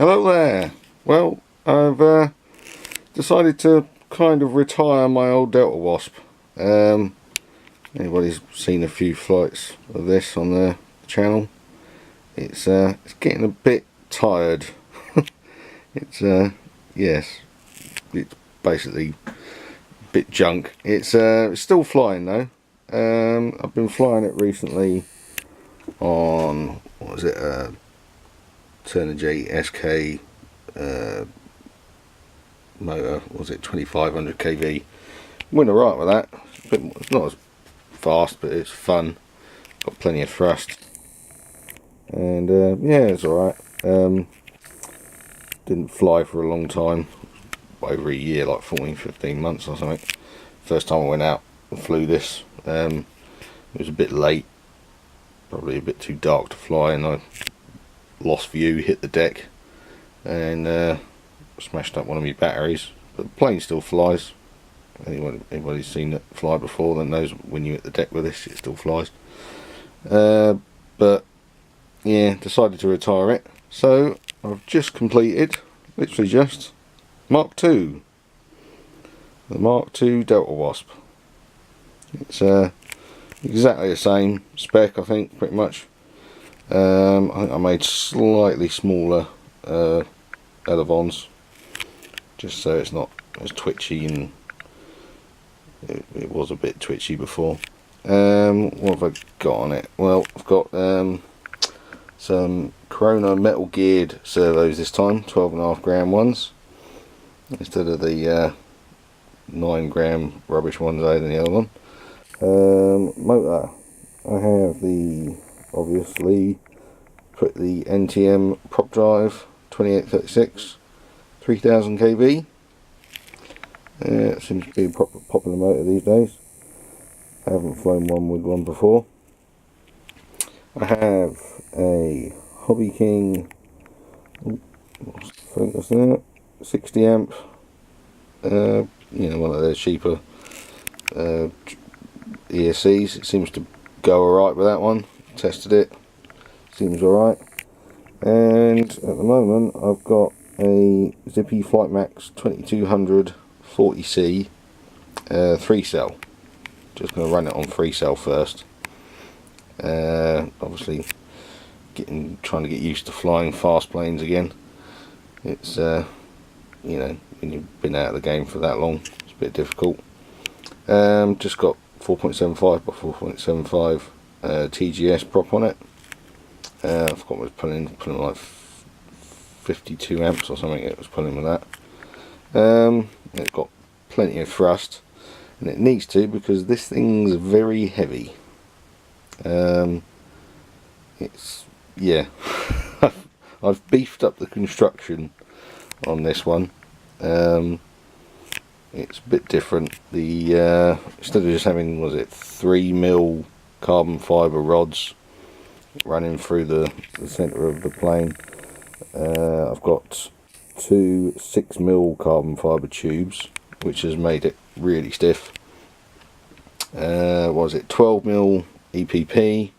Hello there. Well, I've decided to kind of retire my old Delta Wasp. Anybody's seen a few flights of this on the channel? It's getting a bit tired. It's yes, it's basically a bit junk. It's still flying though. I've been flying it recently on, what was it, Turner J SK motor, was it 2500 kV. Went alright with that. It's not as fast, but it's fun. Got plenty of thrust, and yeah, it's alright. Didn't fly for a long time, over a year, like 14-15 months or something. First time I went out and flew this, it was a bit late, probably a bit too dark to fly, and I lost view, hit the deck, and smashed up one of my batteries. But the plane still flies. Anybody's seen it fly before then knows when you hit the deck with this, it still flies. But yeah, decided to retire it. So I've just completed, literally just, Mark II. The Mark II Delta Wasp. It's exactly the same spec, I think, pretty much. I think I made slightly smaller elevons, just so it's not as twitchy, and it was a bit twitchy before. What have I got on it? Well, I've got some Corona metal geared servos this time, 12.5 gram ones, instead of the 9 gram rubbish ones I had in the other one. Motor, I have the, obviously, put the NTM Propdrive 2836 3000 kV. It seems to be a popular motor these days. I haven't flown one with one before. I have a Hobby King, focus there, 60 amp, you know, one of their cheaper ESCs. It seems to go alright with that one. Tested it, seems alright. And at the moment I've got a Zippy Flight Max 2200 40C 3-cell. Just going to run it on 3-cell first. Obviously trying to get used to flying fast planes again. It's you know, when you've been out of the game for that long, it's a bit difficult. Just got 4.75 by 4.75 TGS prop on it. I forgot what it was pulling like 52 amps or something it was pulling with that. It's got plenty of thrust, and it needs to, because this thing's very heavy. It's, yeah, I've beefed up the construction on this one. It's a bit different. The instead of just having, was it 3mm carbon fibre rods running through the centre of the plane, I've got two 6mm carbon fibre tubes, which has made it really stiff. What was it, 12mm EPP,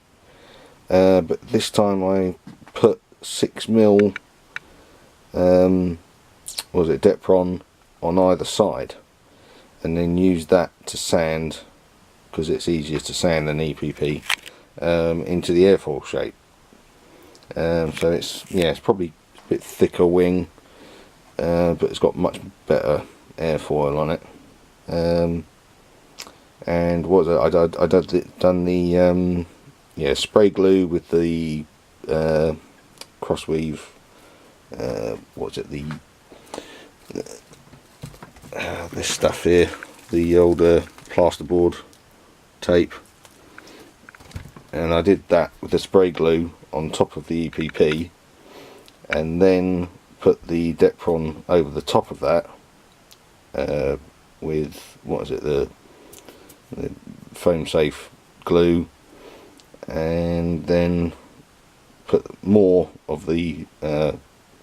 but this time I put 6mm was it Depron on either side, and then use that to sand, because it's easier to sand than EPP, into the airfoil shape. So it's, yeah, it's probably a bit thicker wing, but it's got much better airfoil on it. And what was it? I done the yeah, spray glue with the crossweave. What's it? The this stuff here, the older plasterboard tape, and I did that with the spray glue on top of the EPP, and then put the Depron over the top of that with, what is it, the foam safe glue, and then put more of the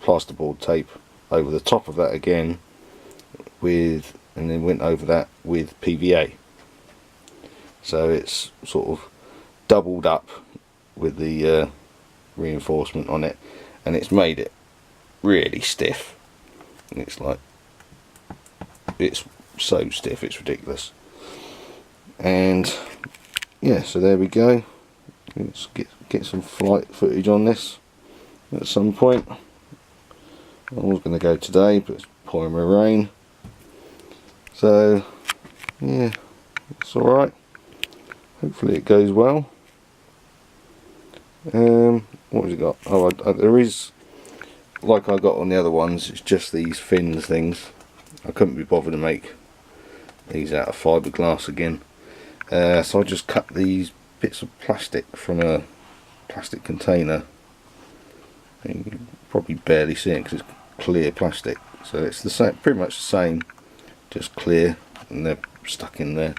plasterboard tape over the top of that again, with, and then went over that with PVA. So it's sort of doubled up with the reinforcement on it, and it's made it really stiff. And it's like, it's so stiff, it's ridiculous. And yeah, so there we go. Let's get some flight footage on this at some point. I was going to go today, but it's pouring with rain. So yeah, it's alright. Hopefully it goes well. What has it got? Oh, there is, like I got on the other ones, it's just these fins things. I couldn't be bothered to make these out of fiberglass again. So I just cut these bits of plastic from a plastic container. And you can probably barely see it because it's clear plastic. So it's the same, pretty much the same, just clear, and they're stuck in there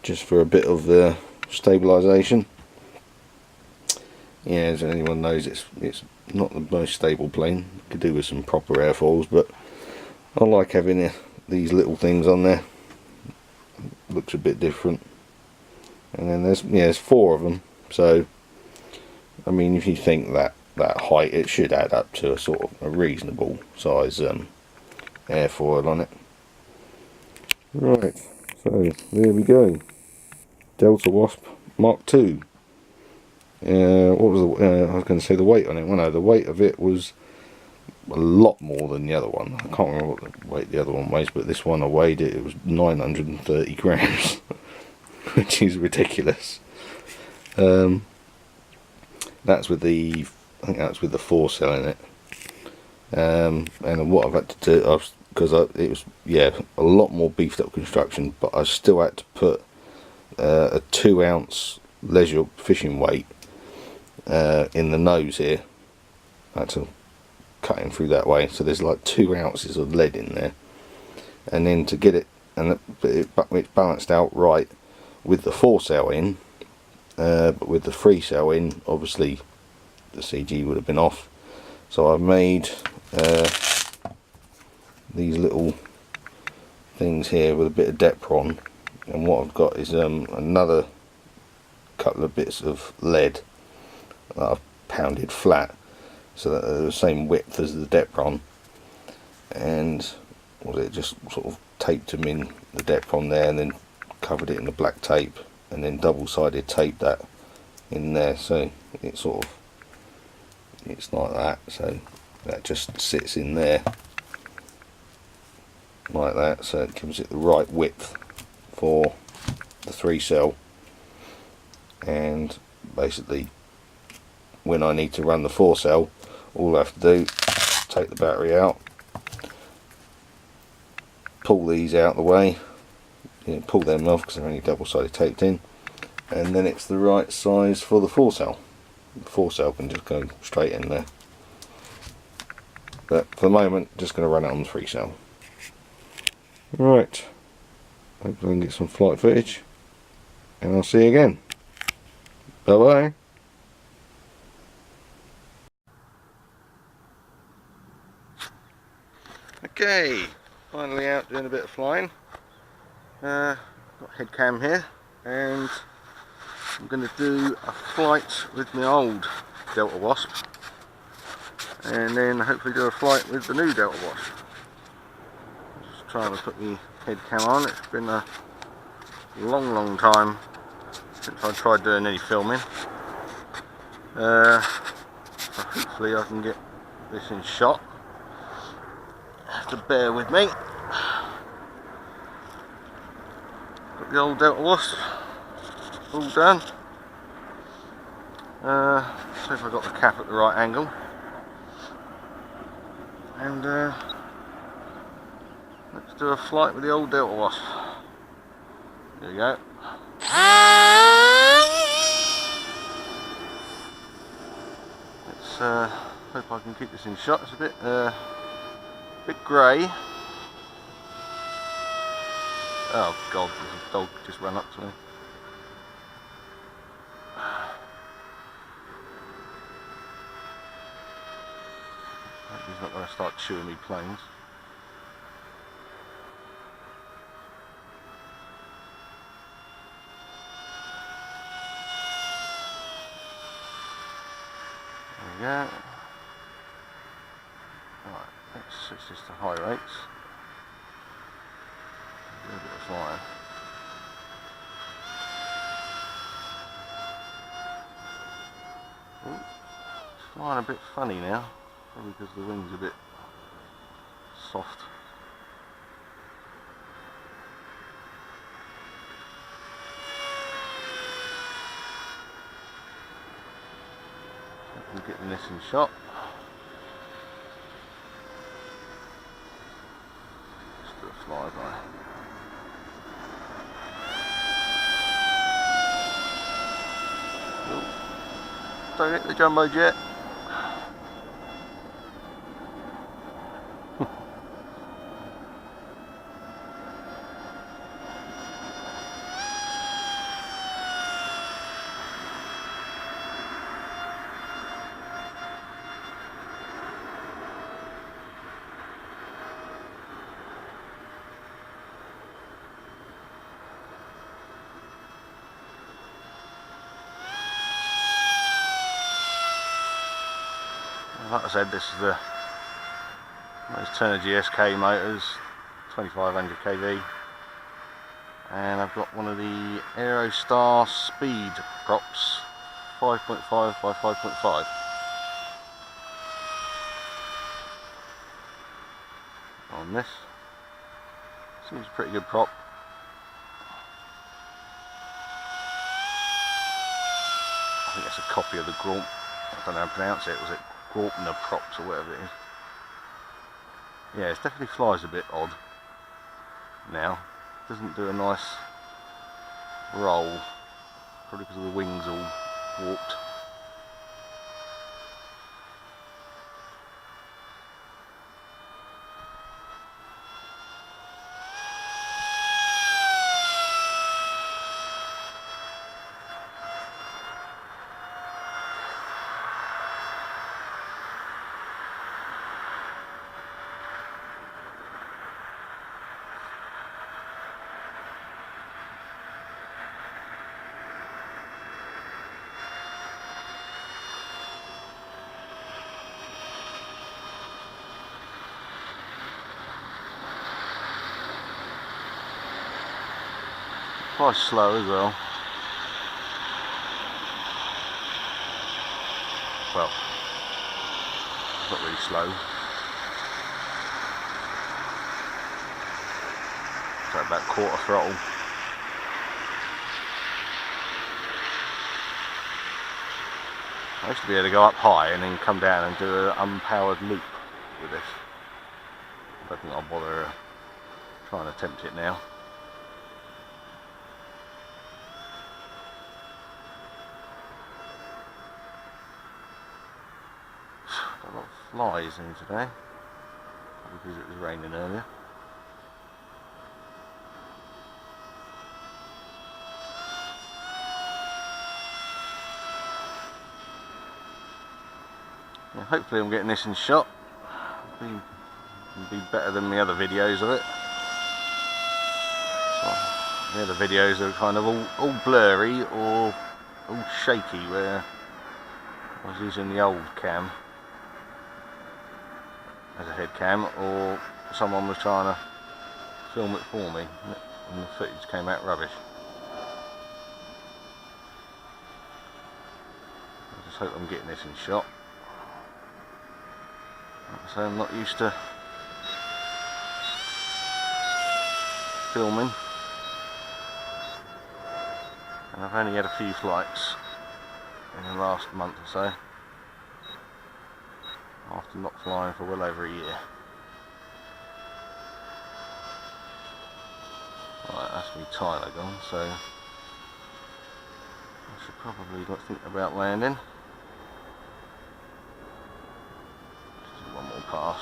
just for a bit of stabilisation. Yeah, as anyone knows, it's not the most stable plane. Could do with some proper airfoils, but I like having these little things on there. Looks a bit different. And then there's 4 of them. So I mean, if you think that height, it should add up to a sort of a reasonable size airfoil on it. Right, so there we go. Delta Wasp Mark II. What was I was going to say the weight on it. Well, no, the weight of it was a lot more than the other one. I can't remember what the weight the other one weighs, but this one I weighed it. It was 930 grams, which is ridiculous. That's with the, I think that's with the 4-cell in it. And what I've had to do, because it was, yeah, a lot more beefed up construction, but I still had to put a 2-ounce leisure fishing weight in the nose here. I had to cut in through that way, so there's like 2 ounces of lead in there, and then to get it, and it's balanced out right with the 4-cell in, but with the 3-cell in, obviously the CG would have been off. So I've made these little things here with a bit of Depron, and what I've got is another couple of bits of lead that I've pounded flat so that they're the same width as the Depron, and just sort of taped them in the Depron there, and then covered it in the black tape, and then double-sided taped that in there, so it's like that. So that just sits in there like that, so it gives it the right width for the 3-cell. And basically when I need to run the 4-cell, all I have to do, take the battery out, pull these out the way, pull them off because they're only double-sided taped in, and then it's the right size for the 4-cell. The 4-cell can just go straight in there. But for the moment, just going to run it on the 3-cell. Right, hopefully I can get some flight footage, and I'll see you again. Bye bye. Okay, finally out doing a bit of flying. Got head cam here, and I'm going to do a flight with my old Delta Wasp, and then hopefully do a flight with the new Delta Wasp. Just trying to put my head cam on. It's been a long time since I tried doing any filming. So hopefully I can get this in shot. Have to bear with me. Got the old Delta Wasp all done. See if I got the cap at the right angle, and let's do a flight with the old Delta Wasp. There we go. Let's hope I can keep this in shot. It's a bit grey. Oh God, there's a dog just ran up to me. Hope he's not going to start chewing me planes. There we go. Let's switch this to high rates. Do a bit of flying. Ooh, it's flying a bit funny now, probably because the wing's a bit soft. I'm getting this in shot. Just do a flyby. Don't hit the jumbo jet. Like I said, this is the Turner GSK motors, 2500 kV, and I've got one of the Aerostar speed props, 5.5 by 5.5. On this, seems a pretty good prop. I think that's a copy of the Graup. I don't know how to pronounce it. Was it Graupner props or whatever it is? Yeah, it definitely flies a bit odd now. Doesn't do a nice roll, probably because the wings all warped. Quite slow as well. Well, not really slow. So about quarter throttle. I used to be able to go up high and then come down and do an unpowered loop with this. I don't think I'll bother trying to attempt it now. Got a lot of flies in today, because it was raining earlier. Yeah, hopefully I'm getting this in shot. It'll be better than the other videos of it. So, the other videos are kind of all blurry or all shaky, where I was using the old cam as a head cam, or someone was trying to film it for me and the footage came out rubbish. I just hope I'm getting this in shot. Like I say, I'm not used to filming, and I've only had a few flights in the last month or so, after not flying for well over a year. Right, that's my timer gone, so I should probably think about landing. Just do one more pass.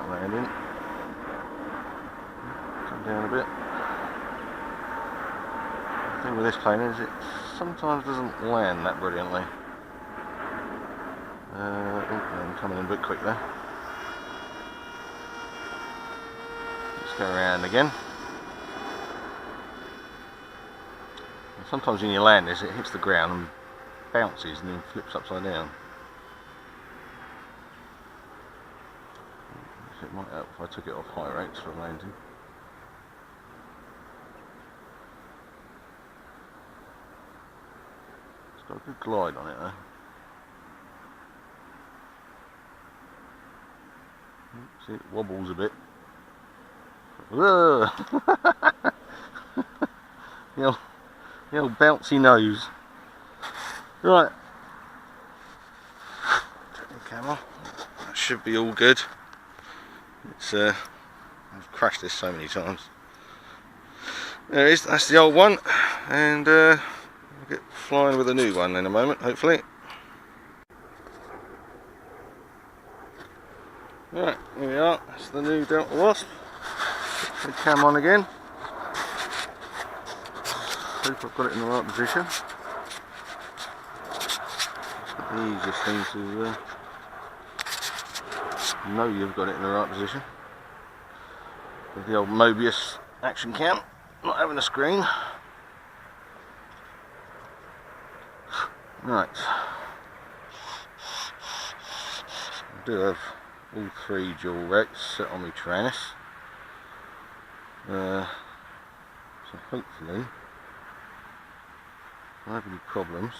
Landing. Come down a bit. The thing with this plane is it sometimes doesn't land that brilliantly. And I'm coming in a bit quick there. Let's go around again. And sometimes when you land this, it hits the ground and bounces and then flips upside down. It might help if I took it off high rates for landing. It's got a good glide on it though. See, it wobbles a bit. Whoa! the old bouncy nose. Right. Take the camera. That should be all good. It's I've crashed this so many times. There it is, that's the old one, and I'll get flying with a new one in a moment, hopefully. Right, here we are, that's the new Delta Wasp. Put the cam on again. Hope I've got it in the right position. It's not the easiest thing to know you've got it in the right position. With the old Mobius action cam, not having a screen. Right. I do have all 3 dual rates set on my Trannis. So hopefully, if I have any problems,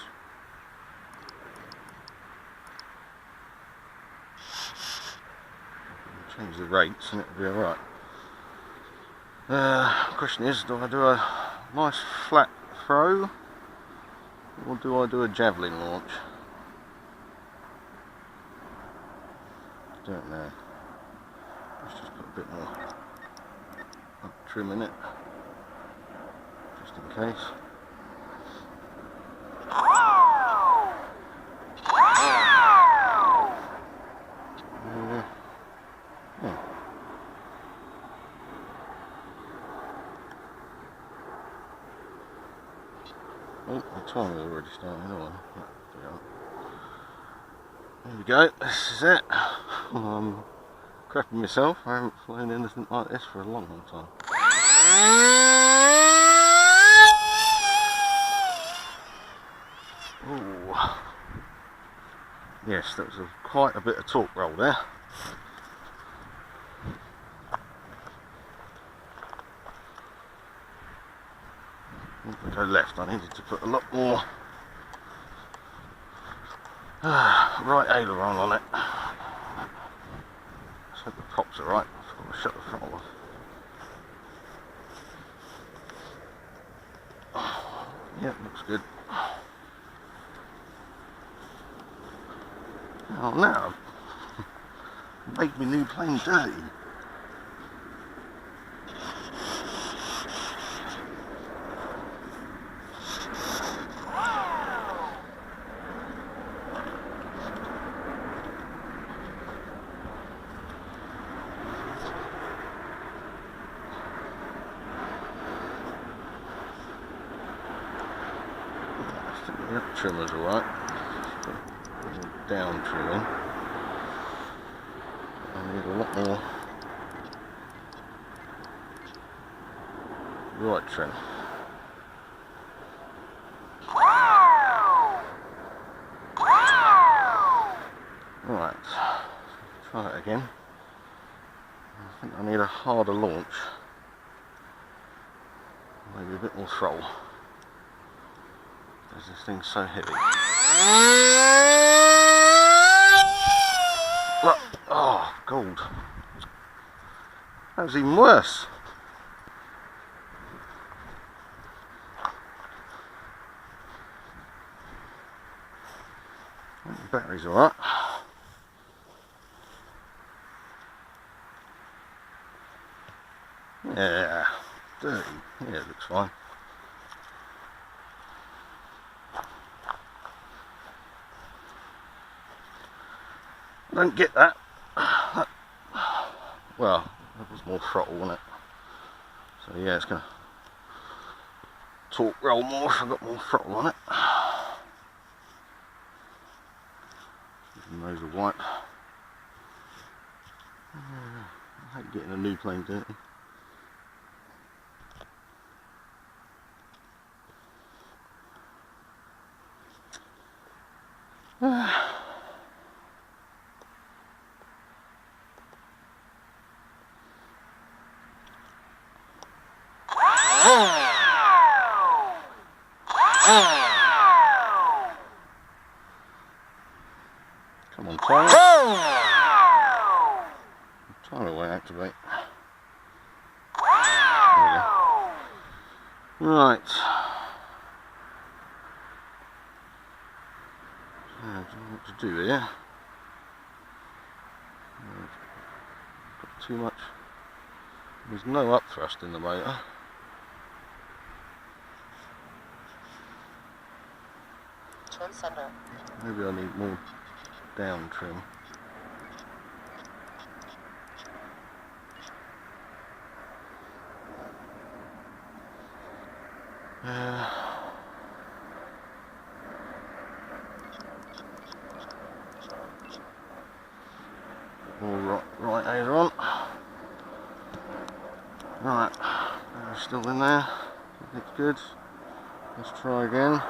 I can change the rates and it'll be alright. Question is, do I do a nice flat throw or do I do a javelin launch? I don't know. Let's just put a bit more trim in it, just in case. Oh, the timer's already starting on. There we go, this is it. I'm crapping myself, I haven't flown anything like this for a long time. Ooh. Yes, that was quite a bit of torque roll there. If I go left, I needed to put a lot more right aileron on it. Let's hope the props are right before I shut the throttle off. Yeah, looks good. Oh no, make my new plane dirty. The up trimmer's alright. Down trimming. I need a lot more right trim. Right, try it again. I think I need a harder launch. Maybe a bit more throttle. Because this thing's so heavy. Look, oh, gold. That was even worse. The battery's alright. Yeah, dirty. Yeah, it looks fine. I don't get that. Well, that was more throttle, wasn't it? So yeah, it's going to torque roll more if I've got more throttle on it. Give the nose a wipe. I hate getting a new plane dirty. Come on, timer. Timer won't activate. There we go. Right. I don't know what to do here. Got too much. There's no upthrust in the motor. Turn center. Maybe I need more down trim. More right aileron. Right, still in there. Looks good. Let's try again.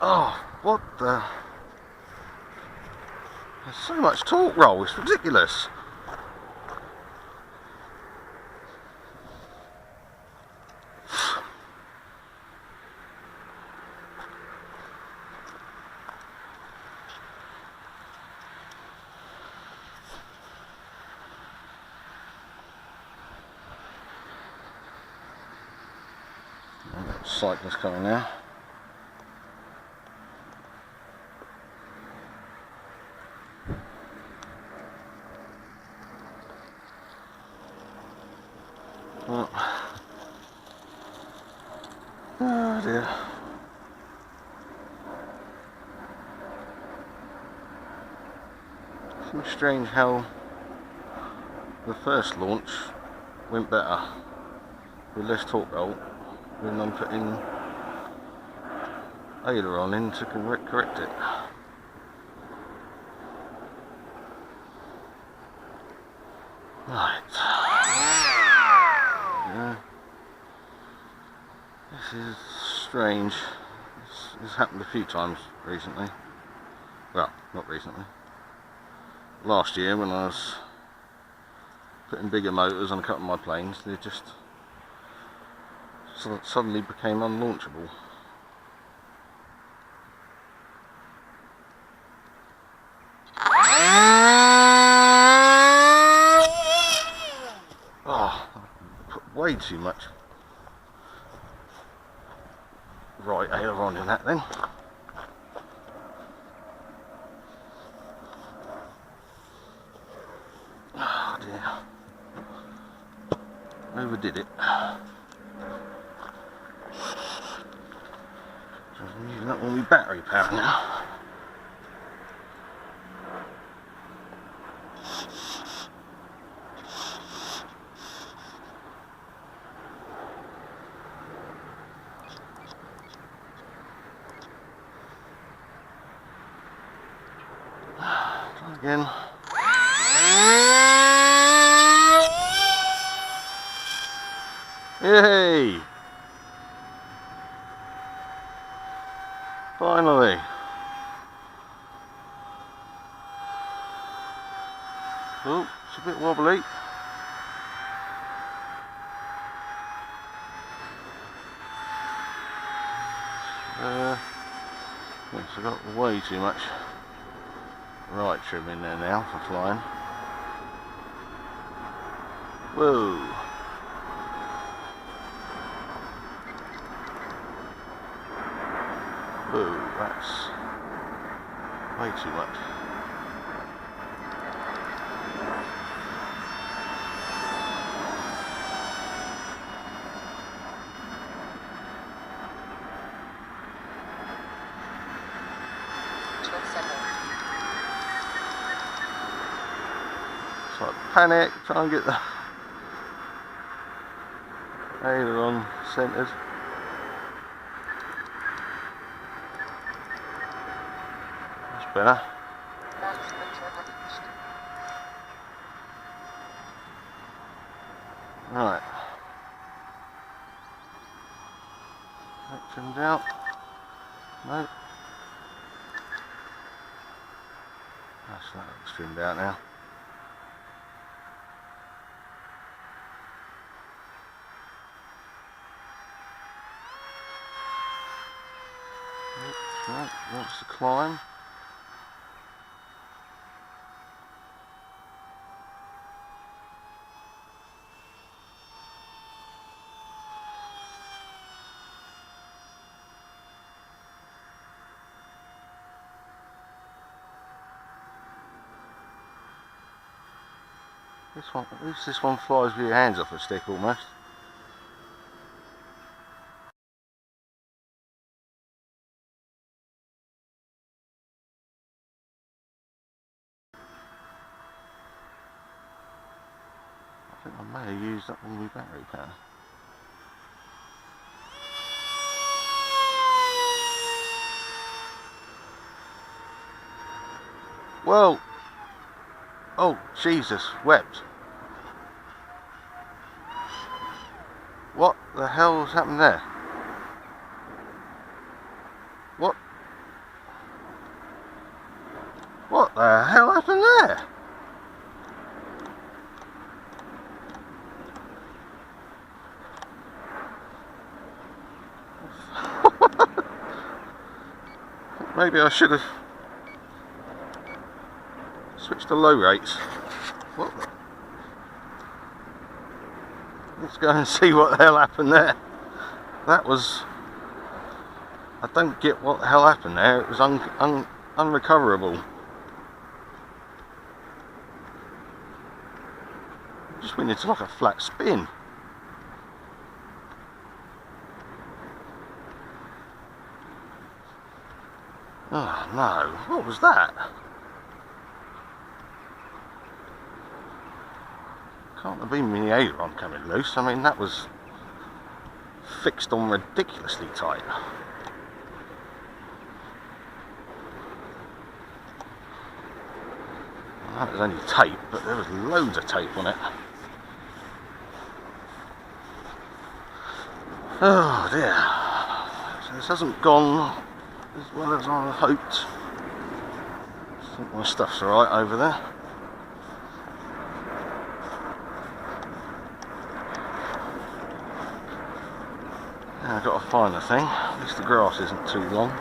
Oh, what the? There's so much torque roll, it's ridiculous. Cyclist coming now. Oh dear. Seems strange how the first launch went better with less torque roll when I'm putting aileron in to correct it. Right. Yeah. This is strange. This happened a few times recently. Well, not recently. Last year when I was putting bigger motors on a couple of my planes, they just suddenly became unlaunchable. Oh, I put way too much right aileron in that then. Oh dear. Overdid it. So I'm using that one with battery power now. Try again. Yay! Finally! Oh, it's a bit wobbly. Yes, I've got way too much right trim in there now for flying. Whoa! Whoa, that's way too much. So I panic, try and get the aileron centered. better. Right. That trimmed out. No. That's that looks trimmed out now. Right, wants to climb. This one, at least this one flies with your hands off a stick almost. I think I may have used up all my battery power. Well, oh Jesus, wept. What the hell's happened there? What? What the hell happened there? Maybe I should have switched to low rates. What the? Let's go and see what the hell happened there. That was... I don't get what the hell happened there. It was unrecoverable. Just went into like a flat spin. Oh no, what was that? Can't have been the aileron coming loose. I mean, that was fixed on ridiculously tight. Well, that was only tape, but there was loads of tape on it. Oh dear. So this hasn't gone as well as I hoped. I think my stuff's alright over there. Now I've got to find the thing. At least the grass isn't too long.